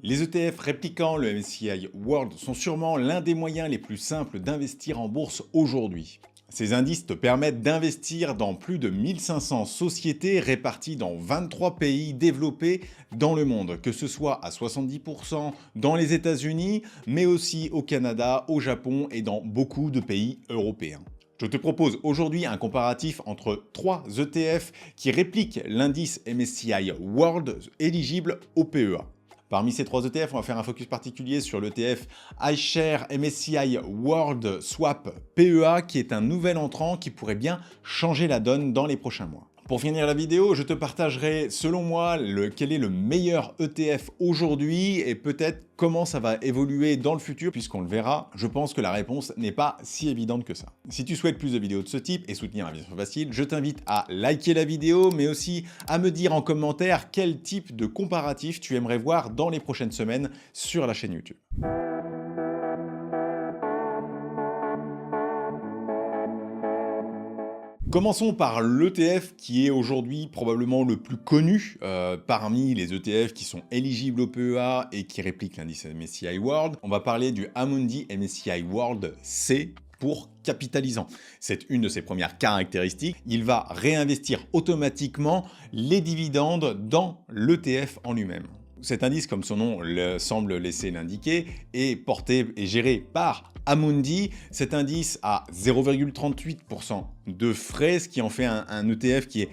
Les ETF répliquant le MSCI World sont sûrement l'un des moyens les plus simples d'investir en bourse aujourd'hui. Ces indices te permettent d'investir dans plus de 1500 sociétés réparties dans 23 pays développés dans le monde, que ce soit à 70% dans les États-Unis, mais aussi au Canada, au Japon et dans beaucoup de pays européens. Je te propose aujourd'hui un comparatif entre 3 ETF qui répliquent l'indice MSCI World éligible au PEA. Parmi ces 3 ETF, on va faire un focus particulier sur l'ETF iShares MSCI World Swap PEA qui est un nouvel entrant qui pourrait bien changer la donne dans les prochains mois. Pour finir la vidéo, je te partagerai selon moi quel est le meilleur ETF aujourd'hui et peut-être comment ça va évoluer dans le futur puisqu'on le verra. Je pense que la réponse n'est pas si évidente que ça. Si tu souhaites plus de vidéos de ce type et soutenir Investissement Facile, je t'invite à liker la vidéo mais aussi à me dire en commentaire quel type de comparatif tu aimerais voir dans les prochaines semaines sur la chaîne YouTube. Commençons par l'ETF qui est aujourd'hui probablement le plus connu parmi les ETF qui sont éligibles au PEA et qui répliquent l'indice MSCI World. On va parler du Amundi MSCI World C pour capitalisant. C'est une de ses premières caractéristiques. Il va réinvestir automatiquement les dividendes dans l'ETF en lui-même. Cet indice, comme son nom semble laisser l'indiquer, est porté et géré par Amundi. Cet indice a 0,38% de frais, ce qui en fait un ETF qui est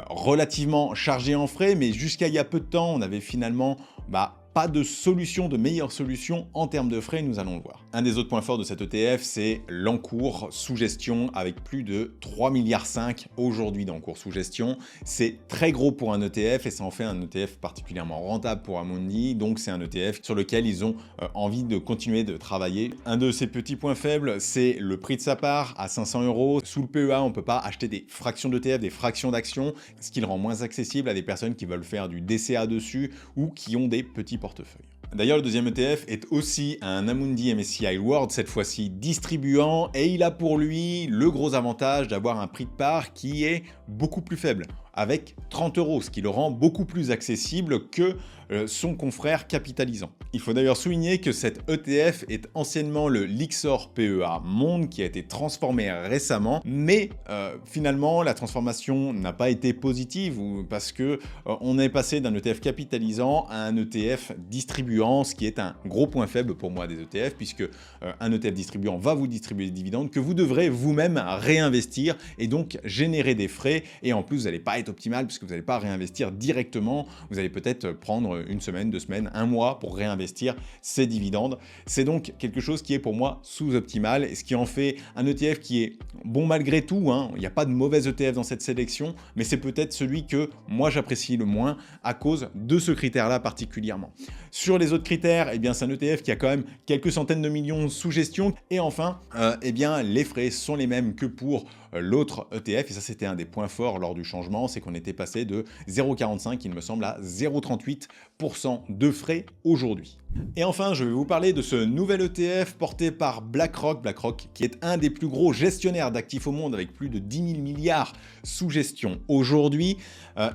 relativement chargé en frais, mais jusqu'à il y a peu de temps, on avait finalement pas de solution, de meilleure solution en termes de frais, nous allons le voir. Un des autres points forts de cet ETF, c'est l'encours sous gestion avec plus de 3,5 milliards aujourd'hui d'encours sous gestion. C'est très gros pour un ETF et ça en fait un ETF particulièrement rentable pour Amundi. Donc c'est un ETF sur lequel ils ont envie de continuer de travailler. Un de ces petits points faibles, c'est le prix de sa part à 500 €. Sous le PEA, on ne peut pas acheter des fractions d'ETF, des fractions d'actions, ce qui le rend moins accessible à des personnes qui veulent faire du DCA dessus ou qui ont des petits portefeuille. D'ailleurs, le deuxième ETF est aussi un Amundi MSCI World, cette fois-ci distribuant, et il a pour lui le gros avantage d'avoir un prix de part qui est beaucoup plus faible, avec 30 €, ce qui le rend beaucoup plus accessible que son confrère capitalisant. Il faut d'ailleurs souligner que cet ETF est anciennement le Lyxor PEA Monde qui a été transformé récemment, mais finalement la transformation n'a pas été positive parce que on est passé d'un ETF capitalisant à un ETF distribuant, ce qui est un gros point faible pour moi des ETF puisque un ETF distribuant va vous distribuer des dividendes que vous devrez vous-même réinvestir et donc générer des frais et en plus vous n'allez pas être optimal puisque vous n'allez pas réinvestir directement, vous allez peut-être prendre une semaine, 2 semaines, 1 mois pour réinvestir ces dividendes. C'est donc quelque chose qui est pour moi sous-optimal et ce qui en fait un ETF qui est bon malgré tout, hein. Il n'y a pas de mauvais ETF dans cette sélection, mais c'est peut-être celui que moi j'apprécie le moins à cause de ce critère-là particulièrement. Sur les autres critères, eh bien c'est un ETF qui a quand même quelques centaines de millions sous gestion et enfin, eh bien les frais sont les mêmes que pour l'autre ETF et ça c'était un des points forts lors du changement, c'est qu'on était passé de 0,45 il me semble à 0,38% de frais aujourd'hui. Et enfin, je vais vous parler de ce nouvel ETF porté par BlackRock, qui est un des plus gros gestionnaires d'actifs au monde avec plus de 10 000 milliards sous gestion aujourd'hui,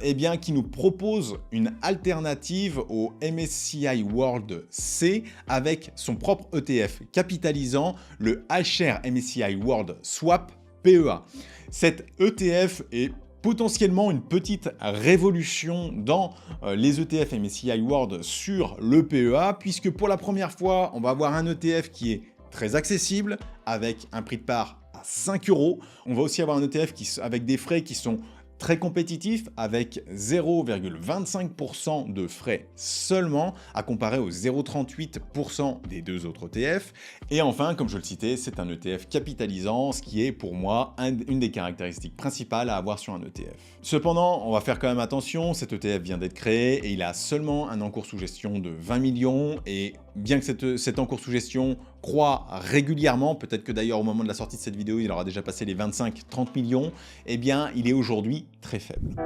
eh bien qui nous propose une alternative au MSCI World C avec son propre ETF capitalisant, le iShares MSCI World Swap PEA. Cet ETF est potentiellement une petite révolution dans les ETF MSCI World sur le PEA, puisque pour la première fois, on va avoir un ETF qui est très accessible, avec un prix de part à 5 €. On va aussi avoir un ETF avec des frais qui sont très compétitif avec 0,25% de frais seulement à comparer aux 0,38% des deux autres ETF. Et enfin, comme je le citais, c'est un ETF capitalisant, ce qui est pour moi une des caractéristiques principales à avoir sur un ETF. Cependant, on va faire quand même attention, cet ETF vient d'être créé et il a seulement un encours sous gestion de 20 millions et bien que cet encours sous gestion croît régulièrement, peut-être que d'ailleurs au moment de la sortie de cette vidéo, il aura déjà passé les 25-30 millions, eh bien il est aujourd'hui très faible.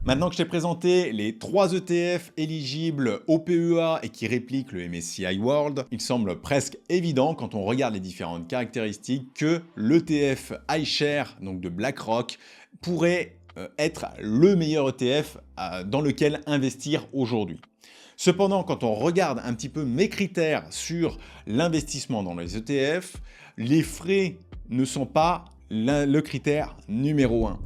Maintenant que je t'ai présenté les 3 ETF éligibles au PEA et qui répliquent le MSCI World, il semble presque évident quand on regarde les différentes caractéristiques que l'ETF iShares, donc de BlackRock, pourrait être le meilleur ETF dans lequel investir aujourd'hui. Cependant, quand on regarde un petit peu mes critères sur l'investissement dans les ETF, les frais ne sont pas le critère numéro 1.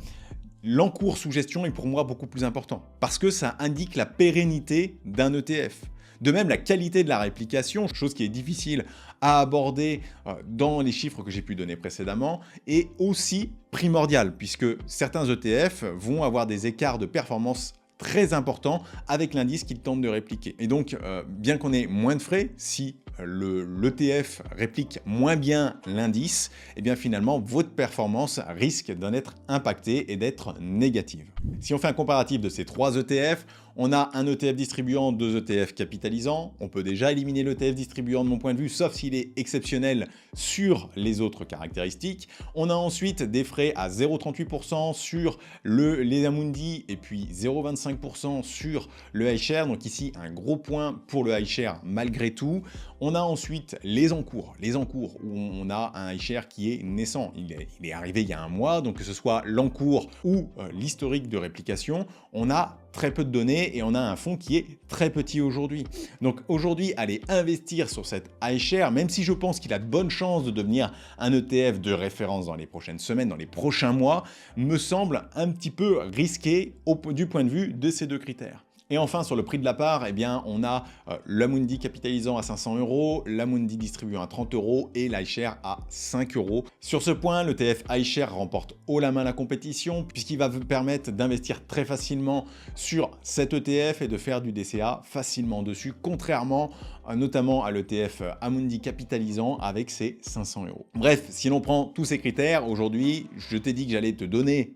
L'encours sous gestion est pour moi beaucoup plus important parce que ça indique la pérennité d'un ETF. De même, la qualité de la réplication, chose qui est difficile à aborder dans les chiffres que j'ai pu donner précédemment, est aussi primordiale puisque certains ETF vont avoir des écarts de performance très importants avec l'indice qu'ils tentent de répliquer. Et donc, bien qu'on ait moins de frais, si l'ETF réplique moins bien l'indice, et bien finalement, votre performance risque d'en être impactée et d'être négative. Si on fait un comparatif de ces 3 ETF, on a un ETF distribuant, 2 ETF capitalisants. On peut déjà éliminer l'ETF distribuant de mon point de vue, sauf s'il est exceptionnel sur les autres caractéristiques. On a ensuite des frais à 0,38% sur les Amundi et puis 0,25% sur le iShare. Donc ici, un gros point pour le iShare malgré tout. On a ensuite les encours. Les encours où on a un iShare qui est naissant. Il est arrivé il y a un mois, donc que ce soit l'encours ou l'historique de réplication, on a très peu de données et on a un fonds qui est très petit aujourd'hui. Donc aujourd'hui, aller investir sur cet iShare, même si je pense qu'il a de bonnes chances de devenir un ETF de référence dans les prochaines semaines, dans les prochains mois, me semble un petit peu risqué du point de vue de ces 2 critères. Et enfin, sur le prix de la part, eh bien, on a l'Amundi capitalisant à 500 €, l'Amundi distribuant à 30 € et l'iShare à 5 €. Sur ce point, l'ETF iShare remporte haut la main la compétition puisqu'il va vous permettre d'investir très facilement sur cet ETF et de faire du DCA facilement dessus, contrairement notamment à l'ETF Amundi capitalisant avec ses 500 €. Bref, si l'on prend tous ces critères, aujourd'hui, je t'ai dit que j'allais te donner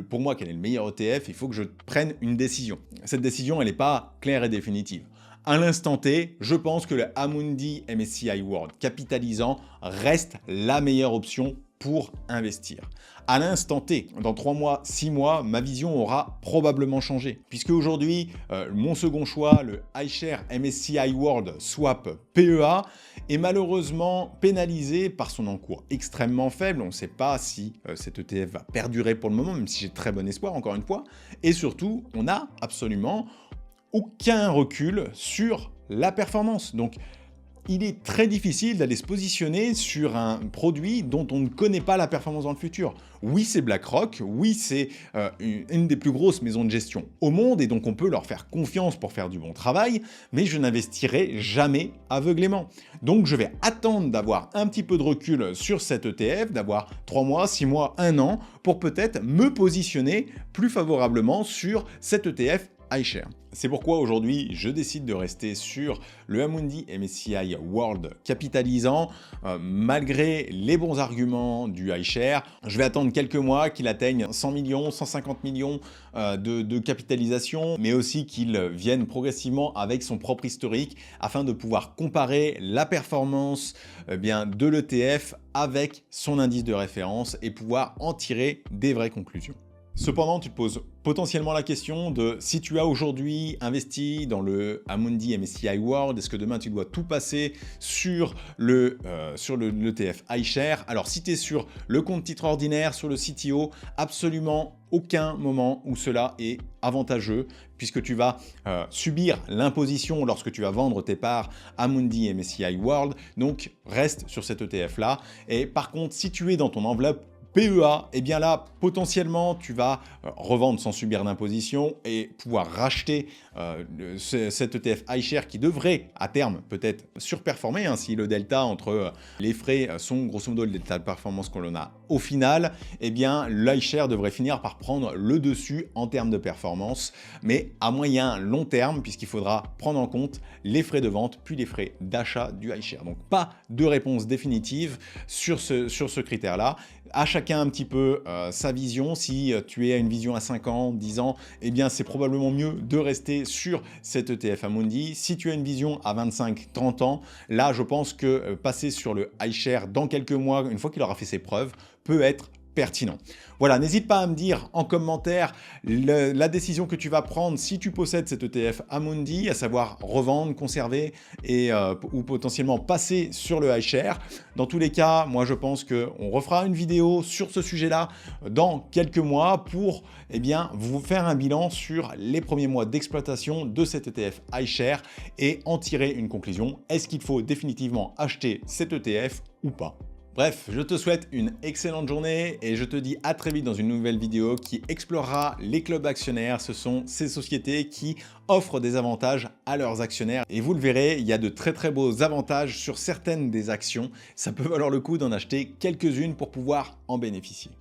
pour moi quel est le meilleur ETF, il faut que je prenne une décision. Cette décision, elle n'est pas claire et définitive. À l'instant T, je pense que le Amundi MSCI World capitalisant reste la meilleure option pour investir. À l'instant T, dans 3 mois, 6 mois, ma vision aura probablement changé. Puisque aujourd'hui, mon second choix, le iShare MSCI World Swap PEA, est malheureusement pénalisé par son encours extrêmement faible. On ne sait pas si cet ETF va perdurer pour le moment, même si j'ai très bon espoir, encore une fois. Et surtout, on n'a absolument aucun recul sur la performance. Donc, il est très difficile d'aller se positionner sur un produit dont on ne connaît pas la performance dans le futur. Oui, c'est BlackRock, oui, c'est une des plus grosses maisons de gestion au monde, et donc on peut leur faire confiance pour faire du bon travail, mais je n'investirai jamais aveuglément. Donc je vais attendre d'avoir un petit peu de recul sur cet ETF, d'avoir 3 mois, 6 mois, 1 an, pour peut-être me positionner plus favorablement sur cet ETF iShare. C'est pourquoi aujourd'hui, je décide de rester sur le Amundi MSCI World capitalisant, malgré les bons arguments du iShare. Je vais attendre quelques mois qu'il atteigne 100 millions, 150 millions de capitalisation, mais aussi qu'il vienne progressivement avec son propre historique afin de pouvoir comparer la performance de l'ETF avec son indice de référence et pouvoir en tirer des vraies conclusions. Cependant, tu te poses potentiellement la question de si tu as aujourd'hui investi dans le Amundi MSCI World, est-ce que demain tu dois tout passer sur l'ETF iShare? Alors si tu es sur le compte titre ordinaire, sur le CTO, absolument aucun moment où cela est avantageux puisque tu vas subir l'imposition lorsque tu vas vendre tes parts Amundi MSCI World, donc reste sur cet ETF là. Et par contre, si tu es dans ton enveloppe PEA, et bien là, potentiellement, tu vas revendre sans subir d'imposition et pouvoir racheter cet ETF iShare qui devrait, à terme, peut-être surperformer si le delta entre les frais sont grosso modo le delta de performance qu'on a au final, eh bien l'iShare devrait finir par prendre le dessus en termes de performance, mais à moyen long terme, puisqu'il faudra prendre en compte les frais de vente puis les frais d'achat du iShare. Donc pas de réponse définitive sur ce critère-là. À chacun un petit peu sa vision. Si tu es à une vision à 5 ans, 10 ans, eh bien c'est probablement mieux de rester sur cet ETF Amundi. Si tu as une vision à 25, 30 ans, là je pense que passer sur le iShare dans quelques mois, une fois qu'il aura fait ses preuves, peut être pertinent. Voilà, n'hésite pas à me dire en commentaire la décision que tu vas prendre si tu possèdes cet ETF Amundi, à savoir revendre, conserver et, ou potentiellement passer sur le iShare. Dans tous les cas, moi je pense qu'on refera une vidéo sur ce sujet-là dans quelques mois pour vous faire un bilan sur les premiers mois d'exploitation de cet ETF iShare et en tirer une conclusion. Est-ce qu'il faut définitivement acheter cet ETF ou pas ? Bref, je te souhaite une excellente journée et je te dis à très vite dans une nouvelle vidéo qui explorera les clubs actionnaires. Ce sont ces sociétés qui offrent des avantages à leurs actionnaires. Et vous le verrez, il y a de très beaux avantages sur certaines des actions. Ça peut valoir le coup d'en acheter quelques-unes pour pouvoir en bénéficier.